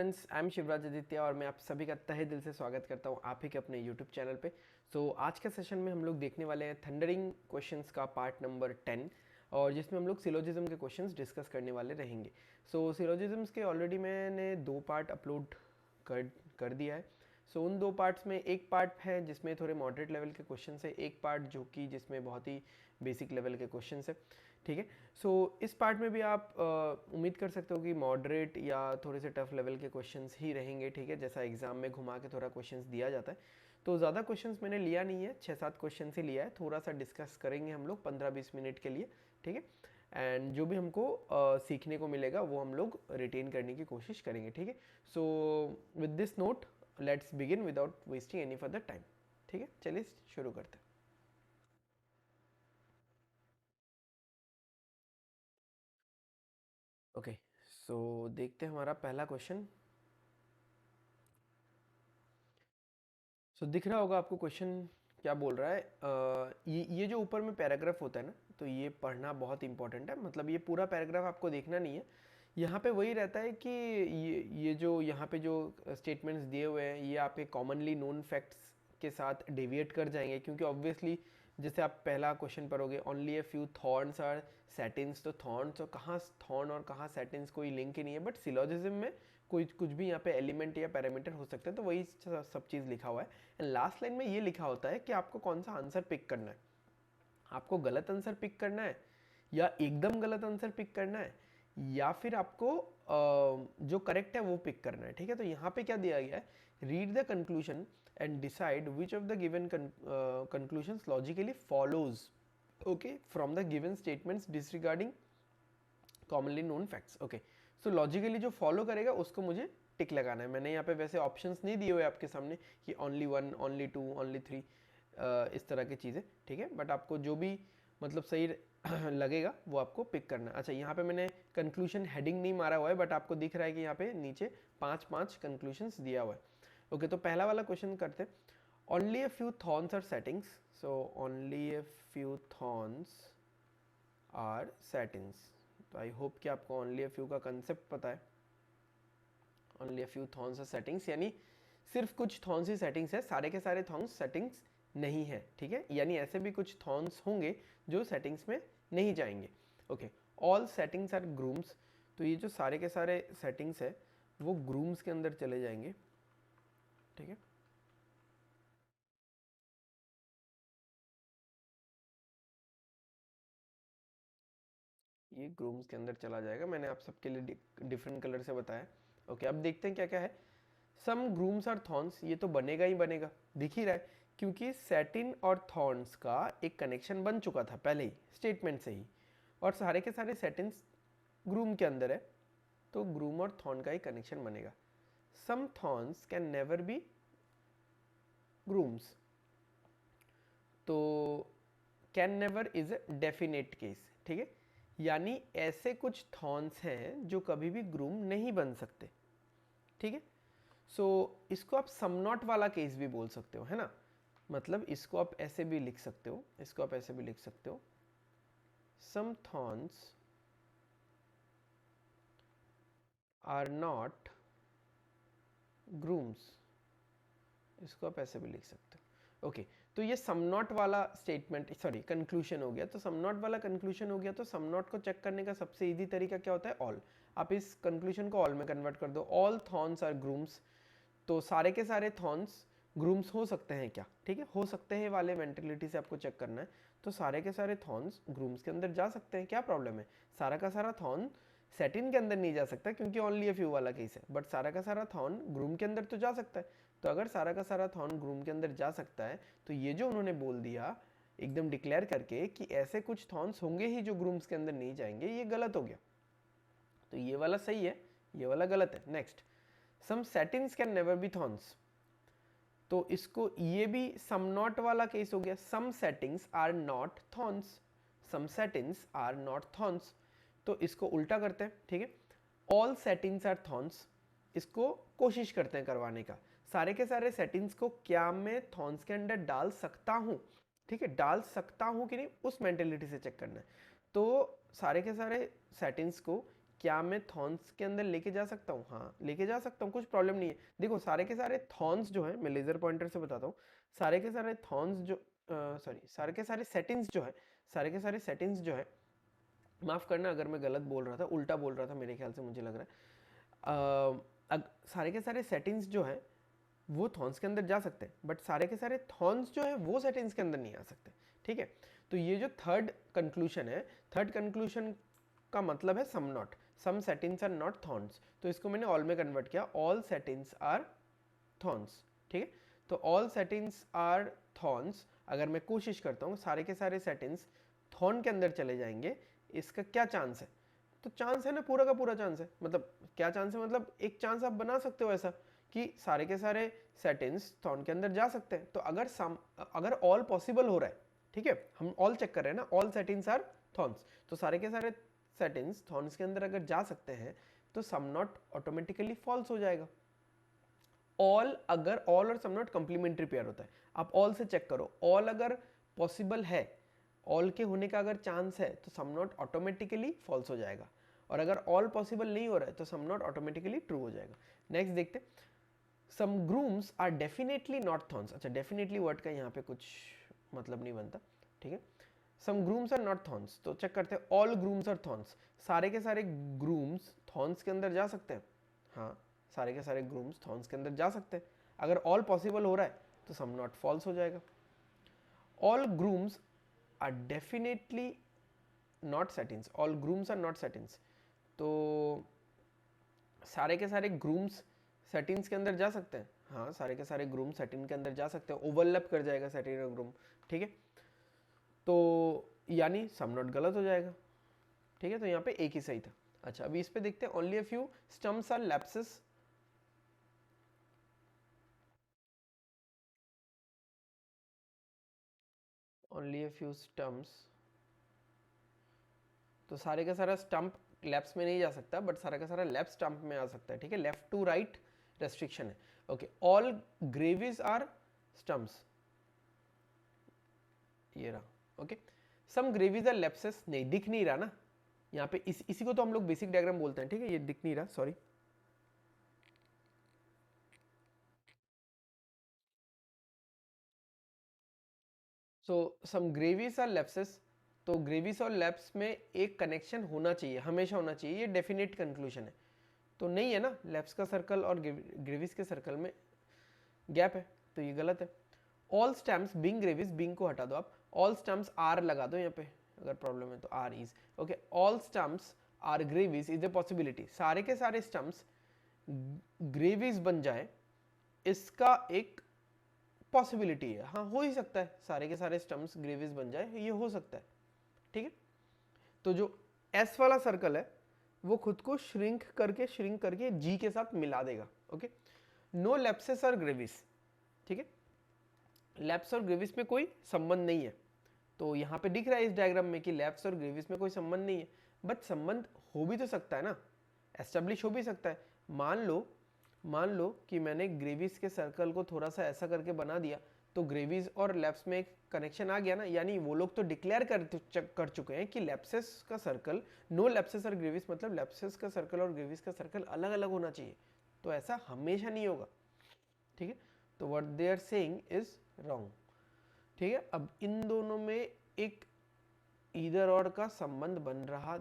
Friends, I am Shivraj Aditya और मैं आप सभी का तहे दिल से स्वागत करता हूं आप ही के अपने यूट्यूब चैनल पे। आज के सेशन में हम लोग देखने वाले हैं थंडरिंग क्वेश्चंस का पार्ट नंबर 10 और जिसमें हम लोग सिलोजिज्म के क्वेश्चंस डिस्कस करने वाले रहेंगे। सिलोजिज्म्स के ऑलरेडी मैंने 2 पार्ट अपलोड कर कर दिया है। उन 2 पार्ट्स में एक पार्ट है जिसमें थोड़े मॉडरेट लेवल के क्वेश्चन है, एक पार्ट जो कि जिसमें बहुत ही बेसिक लेवल के क्वेश्चन है। ठीक है, इस पार्ट में भी आप उम्मीद कर सकते हो कि मॉडरेट या थोड़े से टफ लेवल के क्वेश्चंस ही रहेंगे। ठीक है, जैसा एग्जाम में घुमा के थोड़ा क्वेश्चंस दिया जाता है, तो ज़्यादा क्वेश्चंस मैंने लिया नहीं है, 6-7 क्वेश्चन ही लिया है। थोड़ा सा डिस्कस करेंगे हम लोग 15-20 मिनट के लिए। ठीक है, एंड जो भी हमको सीखने को मिलेगा वो हम लोग रिटेन करने की कोशिश करेंगे। ठीक है, with this note let's begin without wasting any further time. ठीक है, चलिए शुरू करते हैं। ओके, देखते हैं हमारा पहला क्वेश्चन। दिख रहा होगा आपको क्वेश्चन क्या बोल रहा है। ये जो ऊपर में पैराग्राफ होता है ना, तो ये पढ़ना बहुत इंपॉर्टेंट है। मतलब ये पूरा पैराग्राफ आपको देखना नहीं है। यहाँ पे वही रहता है कि ये जो यहाँ पे जो स्टेटमेंट्स दिए हुए हैं ये आपके कॉमनली नोन फैक्ट्स के साथ डेविएट कर जाएंगे, क्योंकि ऑब्वियसली जैसे आप पहला क्वेश्चन पढ़ोगे only a few thorns are settings, तो थॉर्न्स और कहाँ थॉर्न और कहाँ सेटिन्स कोई लिंक ही नहीं है। बट सिलोजिज्म में कोई कुछ भी यहाँ पे एलिमेंट या पैरामीटर हो सकते हैं, तो वही सब चीज़ लिखा हुआ है। एंड लास्ट लाइन में ये लिखा होता है कि आपको कौन सा आंसर पिक करना है। आपको गलत आंसर पिक करना है या एकदम गलत आंसर पिक करना है, या फिर आपको जो करेक्ट है वो पिक करना है। ठीक है, तो यहाँ पे क्या दिया गया है, read the conclusion and decide which of the given conclusions logically follows okay from the given statements disregarding commonly known facts. Okay, logically जो फॉलो करेगा उसको मुझे टिक लगाना है। मैंने यहाँ पे वैसे ऑप्शंस नहीं दिए हुए आपके सामने कि ओनली 1, ओनली 2, ओनली 3 इस तरह की चीज़ें। ठीक है, बट आपको जो भी मतलब सही लगेगा वो आपको पिक करना है। अच्छा, यहाँ पे मैंने कंक्लूजन हेडिंग नहीं मारा हुआ है, बट आपको दिख रहा है कि यहाँ पे नीचे 5-5 कंक्लूजन्स दिया हुआ है। ओके, तो पहला वाला क्वेश्चन करते हैं। Only a few thorns are settings, only a few thorns are settings. तो आई होप कि आपको ओनली अ फ्यू का कंसेप्ट पता है। Only a few thorns are settings यानी सिर्फ कुछ थॉर्न्स ही सेटिंग्स है, सारे के सारे थॉर्न्स सेटिंग्स नहीं है। ठीक है, यानी ऐसे भी कुछ थॉर्न्स होंगे जो सेटिंग्स में नहीं जाएंगे। Okay, all settings are grooms, तो ये जो सारे के सारे सेटिंग्स है वो ग्रूम्स के अंदर चले जाएंगे। ठीक है, ये ग्रूम्स के अंदर चला जाएगा। मैंने आप सबके लिए डिफरेंट कलर से बताया। ओके, अब देखते हैं क्या क्या है। सम ग्रूम्स आर थॉर्न्स, ये तो बनेगा ही बनेगा, दिख ही रहा है, क्योंकि सेटिन और थॉर्न्स का एक कनेक्शन बन चुका था पहले ही स्टेटमेंट से ही, और सारे के सारे सेटिन्स ग्रूम के अंदर है, तो ग्रूम और थॉर्न का ही कनेक्शन बनेगा। Some thorns can never be grooms, तो can never is a definite case. ठीक है, यानी ऐसे कुछ थॉर्न्स हैं जो कभी भी ग्रूम नहीं बन सकते। ठीक है, इसको आप सम नॉट वाला केस भी बोल सकते हो, है ना। मतलब इसको आप ऐसे भी लिख सकते हो, इसको आप ऐसे भी लिख सकते हो, सम थॉर्न्स आर नॉट ग्रूम्स, इसको आप ऐसे भी लिख सकते हो। ओके, तो ये सम नॉट वाला स्टेटमेंट, सॉरी कंक्लूजन हो गया। तो सम नॉट वाला कंक्लूजन हो गया, तो सम नॉट को चेक करने का सबसे इजी तरीका क्या होता है, ऑल। आप इस कंक्लूजन को ऑल में कन्वर्ट कर दो, ऑल थॉर्न्स आर ग्रूम्स, तो सारे के सारे थॉर्न्स ग्रूम्स हो सकते हैं क्या। ठीक है, हो सकते हैं वाले मेंटेलिटी से आपको चेक करना है, तो सारे के सारे थॉर्न्स ग्रूम्स के अंदर जा सकते हैं, क्या प्रॉब्लम है। सारा का सारा थॉर्न सेटिन के अंदर नहीं जा सकता क्योंकि ओनली अ फ्यू वाला केस है, बट सारा का सारा थॉर्न ग्रूम के अंदर तो जा सकता है। तो अगर सारा का सारा थॉर्न ग्रूम के अंदर जा सकता है, तो ये जो उन्होंने बोल दिया एकदम डिक्लेयर करके कि ऐसे कुछ थॉर्न्स होंगे ही जो ग्रूम्स के अंदर नहीं जाएंगे, ये गलत हो गया। तो ये वाला सही है, ये वाला गलत है। Next, some settings can never be thorns, तो इसको ये भी सम नॉट वाला केस हो गया। Some settings are not thorns, some settings are not thorns, तो इसको उल्टा करते हैं। ठीक है, ऑल सेटिंग्स आर थॉर्न्स, इसको कोशिश करते हैं करवाने का। सारे के सारे सेटिंग्स को क्या मैं थॉर्न्स के अंदर डाल सकता हूं। ठीक है, डाल सकता हूं कि नहीं, उस मेंटेलिटी से चेक करना है। तो सारे के सारे सेटिंग्स को क्या मैं थॉर्न्स के अंदर लेके जा सकता हूँ? हाँ, लेके जा सकता हूँ, कुछ प्रॉब्लम नहीं है। देखो सारे के सारे थॉर्न्स जो है, मैं लेजर पॉइंटर से बताता हूँ, सारे के सारे थॉर्न्स जो सारे के सारे सेटिंग्स जो है, सारे के सारे सेटिंग्स जो है, माफ करना अगर मैं गलत बोल रहा था, उल्टा बोल रहा था मेरे ख्याल से, मुझे लग रहा है। सारे के सारे सेटिंग्स जो है वो थॉर्न्स के अंदर जा सकते हैं, बट सारे के सारे थॉर्न्स जो है वो सेटिंग्स के अंदर नहीं आ सकते, ठीक है। तो ये जो थर्ड कंक्लूजन है, थर्ड कंक्लूजन का मतलब है some not, some settings are not thorns, तो इसको मैंने ऑल में कन्वर्ट किया, ऑल सेटिंग्स आर थॉर्न्स, ठीक है। तो ऑल सेटिंग्स आर थॉर्न्स, अगर मैं कोशिश करता हूँ सारे के सारे सेटिंग्स थॉर्न के अंदर चले जाएंगे, इसका क्या चांस है? तो चांस है ना, पूरा का पूरा चांस है। मतलब क्या चांस है? मतलब एक चांस आप बना सकते हो ऐसा कि सारे के सारे सेटिंग्स थॉर्न के अंदर जा सकते हैं। तो अगर ऑल पॉसिबल हो रहा है, ठीक है, हम ऑल चेक कर रहे हैं ना, ऑल सेटिंग्स आर थॉर्न्स, तो सारे के सारे सेटिंग्स थॉर्न्स के अंदर अगर जा सकते हैं तो सम नॉट ऑटोमेटिकली फॉल्स हो जाएगा। ऑल, अगर ऑल और सम नॉट कंप्लीमेंट्री पेयर होता है, आप ऑल से चेक करो, ऑल अगर पॉसिबल है, ऑल के होने का अगर चांस है, तो सम नॉट ऑटोमेटिकली फॉल्स हो जाएगा, और अगर ऑल पॉसिबल नहीं हो रहा है तो सम नॉट ऑटोमेटिकली ट्रू हो जाएगा। नेक्स्ट देखते, some grooms are definitely not thorns. अच्छा, डेफिनेटली वर्ड का यहाँ पे कुछ मतलब नहीं बनता, ठीक है। Some grooms are not thorns, तो चेक करते हैं, ऑल ग्रूम्स आर थॉर्न्स, सारे के सारे ग्रूम्स थॉर्न्स के अंदर जा सकते हैं? हाँ, सारे के सारे ग्रूम्स थॉर्न्स के अंदर जा सकते हैं। अगर ऑल पॉसिबल हो रहा है तो सम नॉट फॉल्स हो जाएगा। All grooms are definitely not settings, all grooms are not settings, तो सारे के सारे ग्रूम्स सेटिंग्स के अंदर जा सकते हैं? हाँ, सारे के सारे ग्रूम सेटिंग के अंदर जा सकते हैं, ओवरलैप कर जाएगा सेटिंग और ग्रूम, ठीक है। तो यानी सम नॉट गलत हो जाएगा, ठीक है। तो यहाँ पे एक ही सही था। अच्छा, अभी इस पे देखते हैं, only a few stumps are lapses, only a few stumps, तो सारे का सारा स्टंप लेफ्ट में नहीं जा सकता, बट सारा का सारा लेफ्ट स्टंप में आ सकता है, ठीक है। लेफ्ट टू राइट रेस्ट्रिक्शन है, okay. All graves are stumps, ये रहा, okay. Some gravis are lapses, नहीं दिख नहीं रहा ना यहाँ पे, इसी को तो हम लोग बेसिक डायग्राम बोलते हैं, ठीक है। ये दिख नहीं रहा, sorry. So some gravis are lapses, तो ग्रेविस और लेप्स में एक कनेक्शन होना चाहिए, हमेशा होना चाहिए, ये डेफिनेट कंक्लूजन है। तो नहीं है ना, लेप्स का सर्कल और ग्रेविस के सर्कल में गैप है, तो ये गलत है। All stamps being graves, being को हटा दो आप, ऑल स्टैम्प्स आर लगा दो यहाँ पे, अगर प्रॉब्लम है तो are is, okay. All stamps are graves is a possibility, सारे के सारे स्टैम्प्स ग्रेविस बन जाए, इसका एक पॉसिबिलिटी है, हाँ हो ही सकता है, सारे के सारे स्टम्प्स ग्रेविस बन जाए, ये हो सकता है, ठीक है। तो जो एस वाला सर्कल है वो खुद को श्रिंक करके जी के साथ मिला देगा, ओके। नो लेप्सेस और ग्रेविस, ठीक है, लैप्स और ग्रेविस में कोई संबंध नहीं है, तो यहाँ पे दिख रहा है इस डायग्राम में कि लैप्स और ग्रेविस में कोई संबंध नहीं है, बट संबंध हो भी तो सकता है ना, एस्टेब्लिश हो भी सकता है। मान लो कि मैंने ग्रेविस के सर्कल को थोड़ा सा ऐसा करके बना दिया, तो ग्रेविस और लैप्स में एक कनेक्शन आ गया ना, यानी वो लोग तो डिक्लेयर कर चुके हैं कि लैप्सेस का सर्कल, नो लैप्सेस और ग्रेविस, मतलब लैप्सेस का सर्कल और ग्रेविस का सर्कल अलग अलग होना चाहिए, तो ऐसा हमेशा नहीं होगा, ठीक है। तो what they are saying is wrong, ठीक है। अब इन दोनों में एक ईदर और का संबंध बन रहा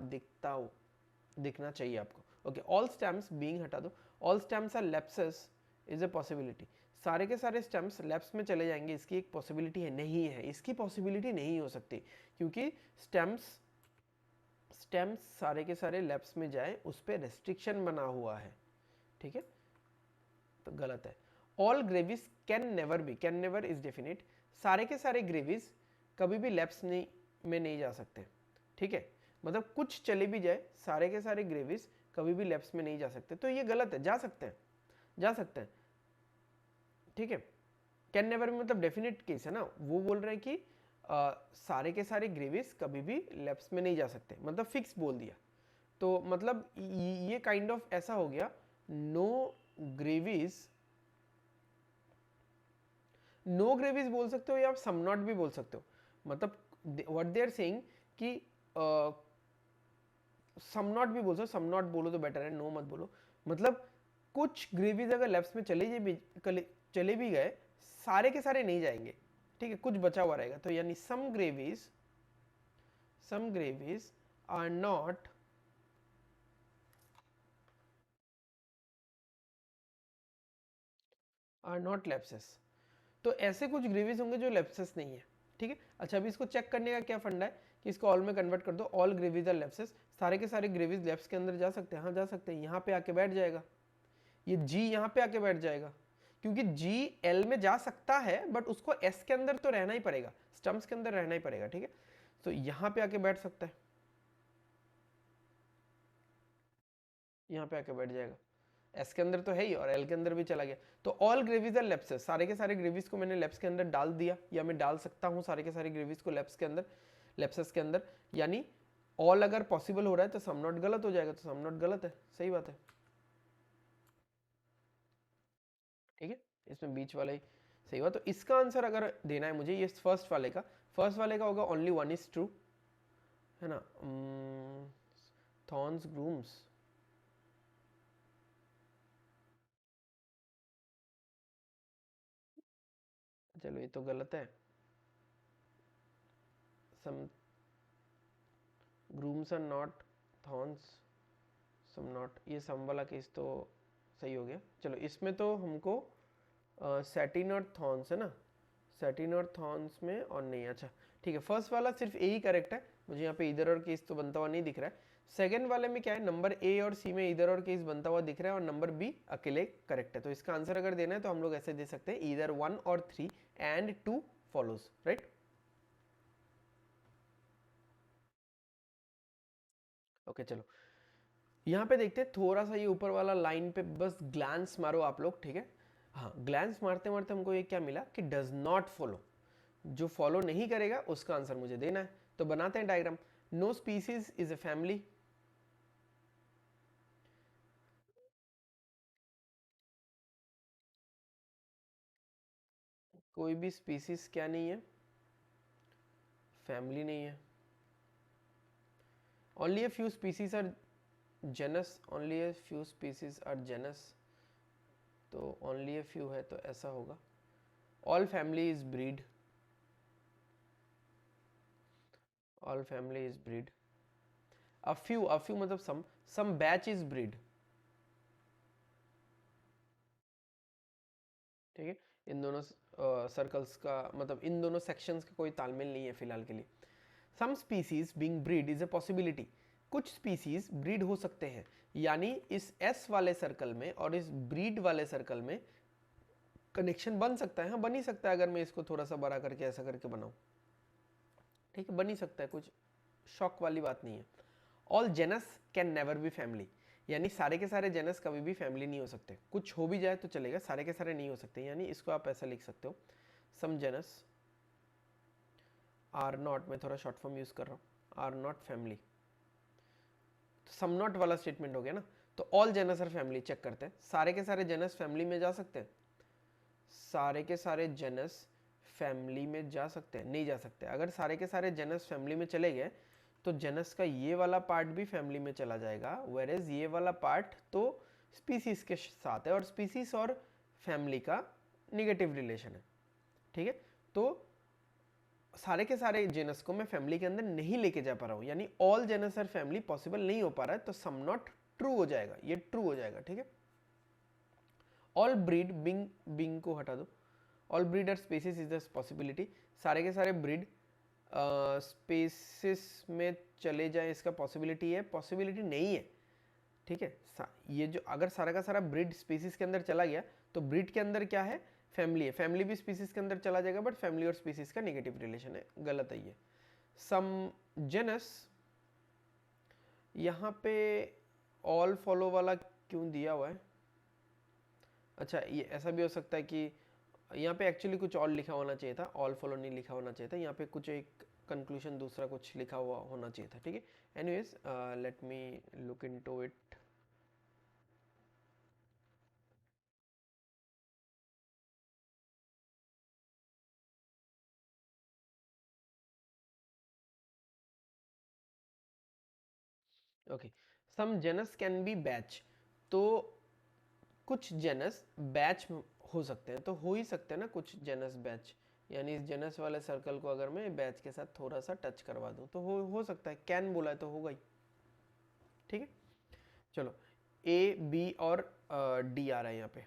दिखना चाहिए आपको, ओके। ऑल स्टैम्प्स बीइंग हटा दो, all stamps are lapses is a possibility, सारे के सारे स्टैम्प्स लैप्स में चले जाएंगे, इसकी एक पॉसिबिलिटी है, नहीं है, इसकी पॉसिबिलिटी नहीं हो सकती, क्योंकि स्टैम्प्स सारे के सारे लैप्स में जाए उस पर रेस्ट्रिक्शन बना हुआ है, ठीक है, तो गलत है। All graves can never be, can never is definite, सारे के सारे ग्रेविस कभी भी लैप्स में नहीं जा सकते, ठीक है, मतलब कुछ चले भी जाए, सारे के सारे ग्रेविस कभी भी लैप्स में नहीं जा सकते, तो ये गलत है, जा सकते हैं, जा सकते हैं, ठीक है। कैन नेवर में मतलब डेफिनेट केस है ना, वो बोल रहे हैं कि सारे के सारे ग्रेविस कभी भी लैप्स में नहीं जा सकते, मतलब फिक्स बोल दिया, तो मतलब ये काइंड ऑफ ऐसा हो गया, नो ग्रेविस, नो ग्रेविस बोल सकते हो या आप सम नॉट भी बोल सकते हो, मतलब व्हाट दे आर सेइंग कि सम नॉट भी बोल सकते, सम नॉट बोलो तो बेटर है, नो मत बोलो। मतलब कुछ ग्रेवीज अगर लेफ्ट में चले भी गए, सारे के सारे नहीं जाएंगे, ठीक है, कुछ बचा हुआ रहेगा। तो यानी सम ग्रेवीज आर नॉट लैप्सेस। तो ऐसे कुछ ग्रेवीज होंगे जो लैप्सेस नहीं है, ठीक है। अच्छा, अभी इसको चेक करने का क्या फंडा है कि इसको ऑल में कन्वर्ट कर दो, ऑल ग्रेवीज आर लैप्सेस। सारे के सारे ग्रेवीज लेफ्स के अंदर जा सकते हैं, हाँ जा सकते हैं, यहाँ पे आके बैठ जाएगा, ये जी यहाँ पे आके बैठ जाएगा, क्योंकि जी एल में जा सकता है बट उसको एस के अंदर तो रहना ही पड़ेगा, स्टम्प्स के अंदर रहना ही पड़ेगा, ठीक है। तो यहाँ पे आके बैठ सकता है, यहाँ पे आके बैठ जाएगा, एस के अंदर तो है ही और एल के अंदर भी चला गया। तो ऑल ग्रेवीज आर लेप्सेस, सारे के सारे ग्रेवीज को मैंने लेप्स के अंदर डाल दिया, या मैं डाल सकता हूँ सारे के सारे ग्रेवीज को लेप्स के अंदर, लेप्सेस के अंदर। यानी ऑल अगर पॉसिबल हो रहा है तो सम नॉट गलत हो जाएगा, तो सम नॉट गलत है, सही बात है, ठीक है। इसमें बीच वाला ही सही हुआ। तो इसका आंसर अगर देना है मुझे, ये फर्स्ट वाले का होगा ओनली वन इज ट्रू, है ना। थॉर्न्स ग्रूम्स, चलो ये तो गलत है। Some grooms are not thorns, some not, ये सम वाला केस तो सही हो गया। चलो इसमें तो हमको सैटिन और थॉर्न्स है ना, सैटिन और थॉर्न्स में और नहीं, अच्छा ठीक है, फर्स्ट वाला सिर्फ ए ही करेक्ट है, मुझे यहाँ पे इधर और केस तो बनता हुआ नहीं दिख रहा है। सेकंड वाले में क्या है, नंबर ए और सी में इधर और केस बनता हुआ दिख रहा है और नंबर बी अकेले करेक्ट है। तो इसका आंसर अगर देना है तो हम लोग ऐसे दे सकते हैं, इधर 1 और 3 एंड 2 फॉलोज, राइट। ओके चलो यहाँ पे देखते हैं, थोड़ा सा ये ऊपर वाला लाइन पे बस ग्लांस मारो आप लोग, ठीक है। हाँ, ग्लांस मारते मारते हमको ये क्या मिला कि डज नॉट फॉलो, जो फॉलो नहीं करेगा उसका आंसर मुझे देना है। तो बनाते हैं diagram. No species is a family, कोई भी स्पीसीज क्या नहीं है, फैमिली नहीं है। ओनली a few species are genus, only a few species are genus, तो ओनली a few है तो ऐसा होगा। All family is breed, all family is breed. A few मतलब सम बैच इज ब्रीड, ठीक है। इन दोनों सर्कल्स का मतलब इन दोनों सेक्शंस का कोई तालमेल नहीं है फिलहाल के लिए। Some species being breed is a possibility, कुछ स्पीसीज ब्रीड हो सकते हैं, यानी इस एस वाले सर्कल में और इस ब्रीड वाले सर्कल में कनेक्शन बन सकता है, हाँ बन ही सकता है, अगर मैं इसको थोड़ा सा बड़ा करके ऐसा करके बनाऊं, ठीक है, बन ही सकता है, कुछ शॉक वाली बात नहीं है। All genus can never be family, यानी सारे के सारे जेनस कभी भी फैमिली नहीं हो सकते, कुछ हो भी जाए तो चलेगा, सारे के सारे नहीं हो सकते, यानी इसको आप ऐसा लिख सकते हो, सम जेनस आर नॉट, मैं थोड़ा शॉर्ट फॉर्म यूज कर रहा हूँ, आर नॉट फैमिली। तो सम नॉट वाला स्टेटमेंट हो गया ना। तो all genus are family, check करते हैं, सारे के सारे जेनस फैमिली में जा सकते हैं, सारे के सारे जेनस फैमिली में जा सकते हैं, नहीं जा सकते। अगर सारे के सारे जेनस फैमिली में चले गए तो जेनस का ये वाला पार्ट भी फैमिली में चला जाएगा, वेरेज ये वाला पार्ट तो स्पीसीज के साथ है और स्पीसीज और फैमिली का निगेटिव रिलेशन है, ठीक है। तो सारे के सारे जेनस को मैं फैमिली के अंदर नहीं लेके जा पा रहा हूँ, यानी ऑल जेनस और फैमिली पॉसिबल नहीं हो पा रहा है, तो सम नॉट ट्रू हो जाएगा, ये ट्रू हो जाएगा, ठीक है। ऑल ब्रीड बिंग, बिंग को हटा दो, all breed are species is the possibility, सारे के सारे ब्रीड स्पेसिस में चले जाए इसका पॉसिबिलिटी है, पॉसिबिलिटी नहीं है, ठीक है। ये जो अगर सारा का सारा ब्रीड स्पीसीज के अंदर चला गया तो ब्रीड के अंदर क्या है, फैमिली है, फैमिली भी स्पीसीज के अंदर चला जाएगा, बट फैमिली और स्पीसीज का नेगेटिव रिलेशन है, गलत है ये। सम जेनस, यहाँ पे ऑल फॉलो वाला क्यों दिया हुआ है, अच्छा ये ऐसा भी हो सकता है कि यहाँ पे एक्चुअली कुछ और लिखा होना चाहिए था, ऑल फॉलो नहीं लिखा होना चाहिए था, यहाँ पे कुछ एक कंक्लूजन दूसरा कुछ लिखा हुआ होना चाहिए था, ठीक है। Anyways let me look into it. Okay, some genus can be batch, तो कुछ जेनस बैच हो सकते हैं, तो हो ही सकते हैं ना कुछ जेनस बैच, यानी इस जेनस वाले सर्कल को अगर मैं बैच के साथ थोड़ा सा टच करवा दूं तो हो सकता है, कैन बोला है तो होगा ही। ठीक है, चलो ए बी और डी आ रहा है यहाँ पे।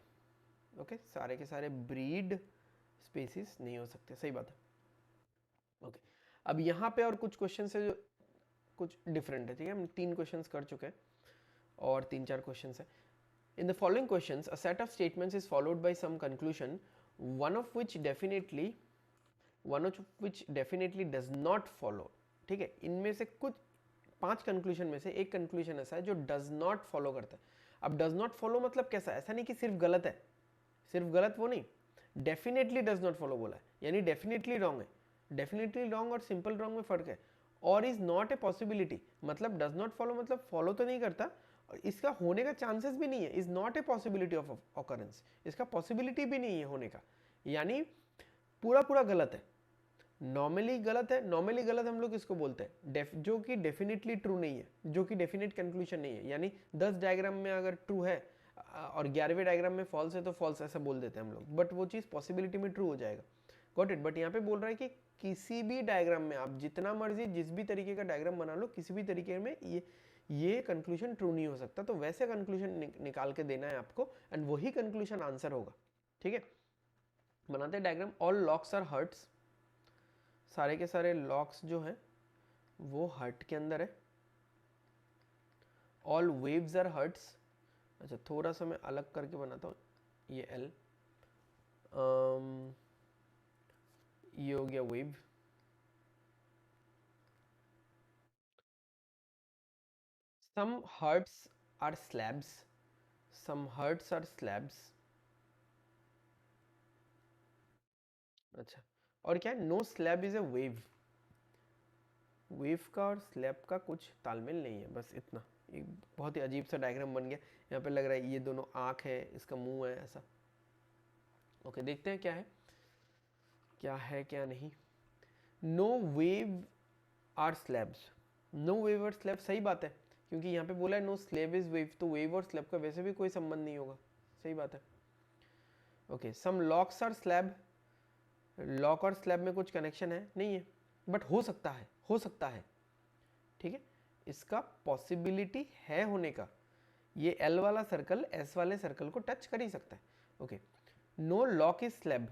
ओके, सारे के सारे ब्रीड स्पीसीज नहीं हो सकते, सही बात है। ओके, अब यहाँ पे और कुछ क्वेश्चन है जो कुछ डिफरेंट है। ठीक है, हम 3 क्वेश्चंस कर चुके हैं और 3-4 क्वेश्चंस है। In the following questions, a set of statements is followed by some conclusion, one of which definitely does not follow. ठीक है, इनमें से कुछ 5 कंक्लूजन में से एक कंक्लूजन ऐसा है जो डज नॉट फॉलो करता है। अब डज नॉट फॉलो मतलब कैसा, ऐसा नहीं कि सिर्फ गलत है, सिर्फ गलत वो नहीं, डेफिनेटली डज नॉट फॉलो बोला है, यानी डेफिनेटली रॉन्ग है। डेफिनेटली रॉन्ग और सिंपल रॉन्ग में फर्क है। और इज नॉट ए पॉसिबिलिटी, मतलब डज नॉट फॉलो मतलब फॉलो तो नहीं करता, इसका होने का चांसेस भी नहीं है, is not a possibility of occurrence, इसका पॉसिबिलिटी भी नहीं है होने का, यानी पूरा पूरा गलत है। नॉर्मली गलत है, नॉर्मली गलत हम लोग इसको बोलते हैं जो कि डेफिनेटली ट्रू नहीं है, जो कि डेफिनेट कंक्लूजन नहीं है, यानी 10 डायग्राम में अगर ट्रू है और 11वें डायग्राम में फॉल्स है तो फॉल्स ऐसा बोल देते हैं हम लोग, बट वो चीज़ पॉसिबिलिटी में ट्रू हो जाएगा। गॉट इट, बट यहाँ पे बोल रहा है कि किसी भी डायग्राम में आप जितना मर्जी जिस भी तरीके का डायग्राम बना लो, किसी भी तरीके में ये कंक्लूजन ट्रू नहीं हो सकता, तो वैसे कंक्लूजन निकाल के देना है आपको एंड वही कंक्लूजन आंसर होगा। ठीक है, बनाते हैं diagram. All locks are hurts, सारे के सारे लॉक्स जो हैं वो हर्ट के अंदर है। ऑल वेव्स आर हर्ट्स, अच्छा थोड़ा सा मैं अलग करके बनाता हूँ, ये एल, ये हो गया wave. Some hurts are slabs, some hurts are slabs, अच्छा और क्या है, no slab is a wave, wave का और स्लैब का कुछ तालमेल नहीं है, बस इतना। एक बहुत ही अजीब सा डायग्राम बन गया, यहाँ पे लग रहा है ये दोनों आँख है, इसका मुंह है ऐसा। ओके, देखते हैं क्या है क्या नहीं। No wave are slabs, no wave और स्लैब, सही बात है, क्योंकि यहाँ पे बोला है नो स्लैब इज वेव, तो वेव और स्लैब का वैसे भी कोई संबंध नहीं होगा, सही बात है। Okay, some locks are slab, lock और स्लैब में कुछ कनेक्शन है नहीं है, बट हो सकता है, हो सकता है। ठीक है, इसका पॉसिबिलिटी है होने का, ये एल वाला सर्कल एस वाले सर्कल को टच कर ही सकता है। Okay, no lock is slab,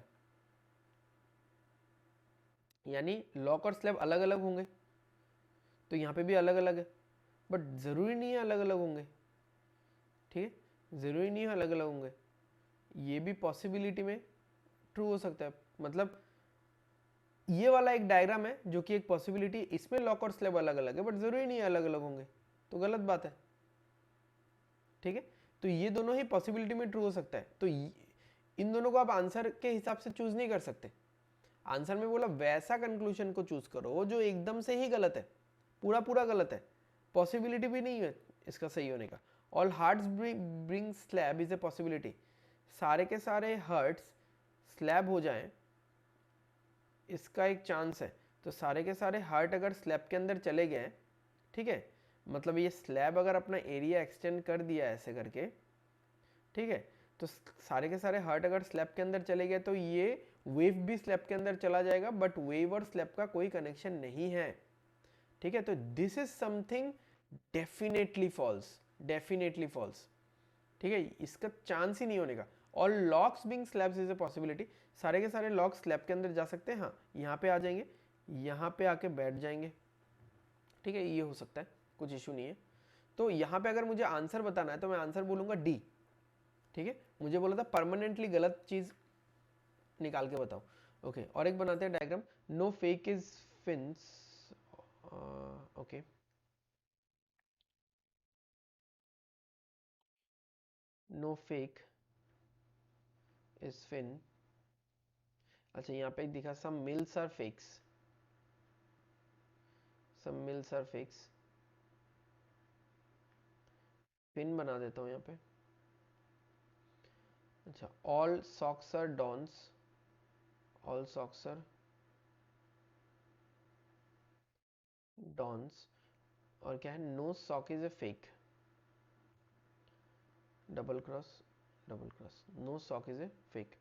यानी लॉक और स्लैब अलग अलग होंगे, तो यहाँ पे भी अलग अलग है, बट ज़रूरी नहीं है अलग अलग होंगे। ठीक है, ज़रूरी नहीं है अलग अलग होंगे, ये भी पॉसिबिलिटी में ट्रू हो सकता है। मतलब ये वाला एक डायग्राम है जो कि एक पॉसिबिलिटी, इसमें लॉक और स्लैब अलग अलग है, बट ज़रूरी नहीं है अलग अलग होंगे, तो गलत बात है। ठीक है, तो ये दोनों ही पॉसिबिलिटी में ट्रू हो सकता है, तो इन दोनों को आप आंसर के हिसाब से चूज नहीं कर सकते। आंसर में बोला वैसा कंक्लूजन को चूज करो जो एकदम से ही गलत है, पूरा पूरा गलत है, पॉसिबिलिटी भी नहीं है इसका सही होने का। All hearts bring slab is a possibility, सारे के सारे हर्ट्स स्लैब हो जाएं इसका एक चांस है, तो सारे के सारे हार्ट अगर स्लैब के अंदर चले गए, ठीक है, मतलब ये स्लैब अगर अपना एरिया एक्सटेंड कर दिया ऐसे करके, ठीक है, तो सारे के सारे हार्ट अगर स्लैब के अंदर चले गए तो ये वेव भी स्लैब के अंदर चला जाएगा, बट वेव और स्लैब का कोई कनेक्शन नहीं है। ठीक है, तो this is something definitely false, definitely false. ठीक है, इसका चांस ही नहीं होने का। और locks being slabs is a possibility, सारे के सारे लॉक्स स्लैब के अंदर जा सकते हैं, हाँ यहाँ पे आ जाएंगे, यहाँ पे आके बैठ जाएंगे। ठीक है, ये हो सकता है, कुछ इशू नहीं है। तो यहाँ पे अगर मुझे आंसर बताना है तो मैं आंसर बोलूंगा डी। ठीक है, मुझे बोला था परमानेंटली गलत चीज निकाल के बताओ। ओके, और एक बनाते हैं diagram. No fake is fins, okay, no fake is fin, अच्छा यहाँ पे दिखा some mills are fakes, some mills are fakes, fin बना देता हूँ यहाँ पे। अच्छा, all socks are dons, all socks are dons, और क्या है, no sock is a fake, double cross, no sock is a fake.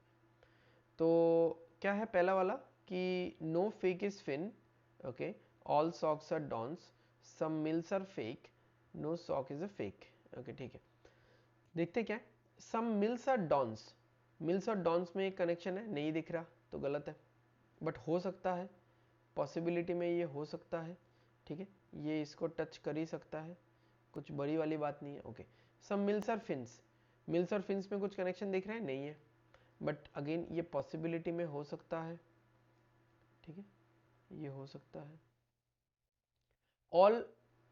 तो क्या है पहला वाला कि no fake is fin, okay, all socks are dons, some mills are fake, no sock is a fake, okay ठीक है। देखते क्या है, some mills are dons, mills और डॉन्स में एक कनेक्शन है, नहीं दिख रहा तो गलत है, बट हो सकता है, पॉसिबिलिटी में ये हो सकता है, ठीक है, ये इसको टच कर ही सकता है, कुछ बड़ी वाली बात नहीं है, okay. Some mills are fins, mills और फिन्स में कुछ कनेक्शन दिख रहा है, नहीं है, बट अगेन ये पॉसिबिलिटी में हो सकता है, ठीक है, ये हो सकता है। All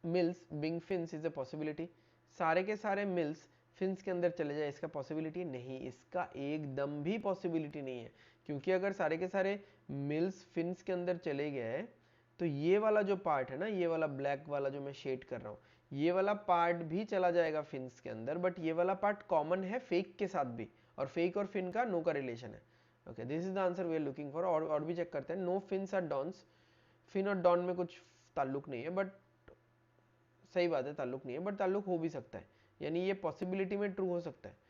mills being fins is a possibility, सारे के सारे मिल्स फिन्स के अंदर चले जाए, इसका पॉसिबिलिटी नहीं, इसका एकदम भी पॉसिबिलिटी नहीं है, क्योंकि अगर सारे के सारे मिल्स फिन्स के अंदर चले गए तो ये वाला जो पार्ट है ना, ये वाला ब्लैक वाला जो मैं शेड कर रहा हूँ, ये वाला पार्ट भी चला जाएगा फिन्स के अंदर, बट ये वाला पार्ट कॉमन है फेक के साथ भी, और फेक और फिन का नो का रिलेशन है, okay, this is the answer we are looking for. और भी चेक करते हैं, no fins are dons, fin और डॉन में कुछ ताल्लुक नहीं है, बट सही बात है ताल्लुक नहीं है, बट ताल्लुक हो भी सकता है, यानी ये पॉसिबिलिटी में ट्रू हो सकता है।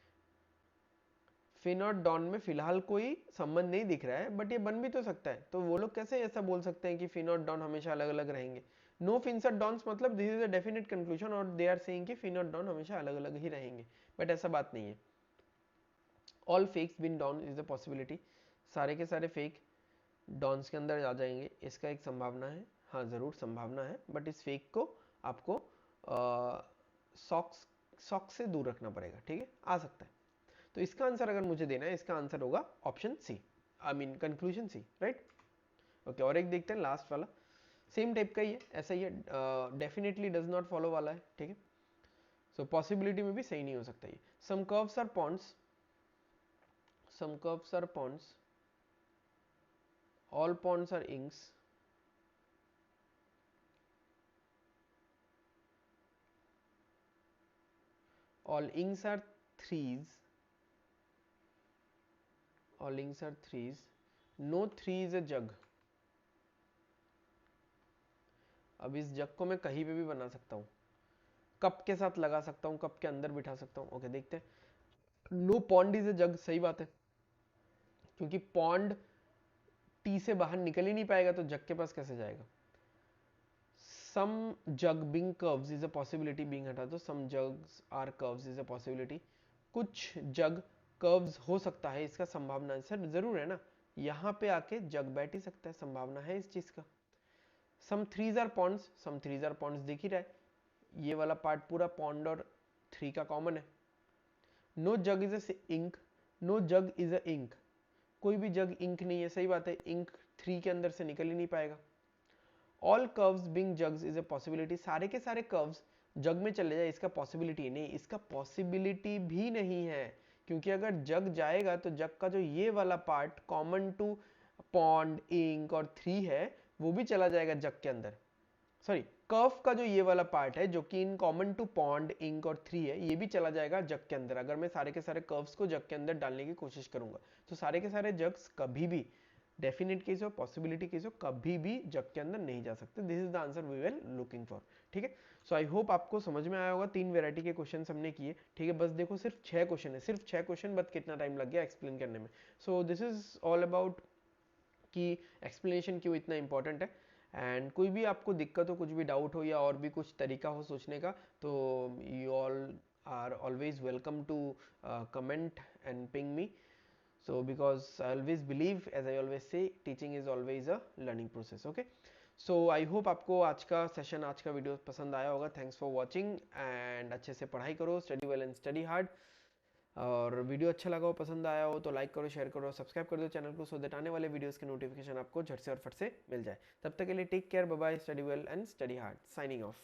फिन और डॉन में फिलहाल कोई संबंध नहीं दिख रहा है, बट ये बन भी तो सकता है, तो वो लोग कैसे ऐसा बोल सकते हैं कि फिन और डॉन हमेशा अलग अलग रहेंगे। नो फिन्स और डॉन्स मतलब this is a definite conclusion, और दे आर सेइंग कि फिन और डॉन हमेशा अलग अलग ही रहेंगे, बट ऐसा बात नहीं है। All fakes being don is the possibility, सारे के सारे फेक डॉन्स के अंदर आ जाएंगे, इसका एक संभावना है, हाँ ज़रूर संभावना है, बट इस फेक को आपको सॉक्स से दूर रखना पड़ेगा, ठीक है, आ सकता है। तो इसका आंसर अगर मुझे देना है, इसका आंसर होगा option C, I mean conclusion C, right, okay. और एक देखते हैं लास्ट वाला, सेम टाइप का ही है, ऐसा ही है, डेफिनेटली डज नॉट फॉलो वाला है, ठीक है, सो पॉसिबिलिटी में भी सही नहीं हो सकता ये। Some curves are ponds, some curves are ponds, all ponds are inks, all inks are threes, all inks are threes, no three is a jug। अब इस जग को मैं कहीं पे भी बना सकता हूँ, कप के साथ लगा सकता हूँ, कप के अंदर बिठा सकता हूँ, ओके देखते हैं। नो पॉन्ड इज ए जग, सही बात है, क्योंकि पॉन्ड टी से बाहर निकल ही नहीं पाएगा, तो जग के पास कैसे जाएगा। Some jug bing curves is a possibility, bing हटा दो, some jugs are curves is a possibility, कुछ जग कर्व्स हो सकता है, इसका संभावना सर जरूर है ना, यहाँ पे आके जग बैठ ही सकता है, संभावना है इस चीज का। Some threes are ponds, some threes are ponds दिख ही रहा है, ये वाला पार्ट पूरा पॉन्ड और थ्री का कॉमन है। No jug is a ink, no jug is a ink, कोई भी जग इंक नहीं है, सही बात है, इंक थ्री के अंदर से निकल ही नहीं पाएगा। All curves being jugs is a possibility, सारे के सारे कर्व्स जग में चले जाए, इसका पॉसिबिलिटी नहीं, इसका पॉसिबिलिटी भी नहीं है, क्योंकि अगर जग जाएगा तो जग का जो ये वाला part common to pond ink और थ्री है, वो भी चला जाएगा जग के अंदर, सॉरी कर्व का जो ये वाला पार्ट है जो कि in common to pond ink और थ्री है, ये भी चला जाएगा जग के अंदर, अगर मैं सारे के सारे कर्व्स को जग के अंदर डालने की कोशिश करूंगा, तो सारे के सारे जग्स कभी भी, डेफिनेट केस हो पॉसिबिलिटी केस हो, कभी भी जग के अंदर नहीं जा सकते। This is the answer we were looking for, ठीक है। सो आई होप आपको समझ में आया होगा, 3 वैरायटी के क्वेश्चन हमने किए, ठीक है, बस देखो सिर्फ 6 क्वेश्चन है, सिर्फ 6 क्वेश्चन, बट कितना टाइम लग गया एक्सप्लेन करने में। So this is all about कि एक्सप्लेनेशन क्यों इतना इंपॉर्टेंट है, एंड कोई भी आपको दिक्कत हो, कुछ भी डाउट हो, या और भी कुछ तरीका हो सोचने का, तो you all are always welcome to comment and ping me, so because I always believe, as I always say, teaching is always a learning process, okay। so I hope आपको आज का सेशन, आज का वीडियो पसंद आया होगा। Thanks for watching, and अच्छे से पढ़ाई करो, study well and study hard, और वीडियो अच्छा लगा हो, पसंद आया हो तो लाइक करो, शेयर करो, सब्सक्राइब कर दो चैनल को, सो दैट आने वाले वीडियोस के नोटिफिकेशन आपको झट से और फट से मिल जाए। तब तक के लिए take care, bye bye, study well and study hard, signing of.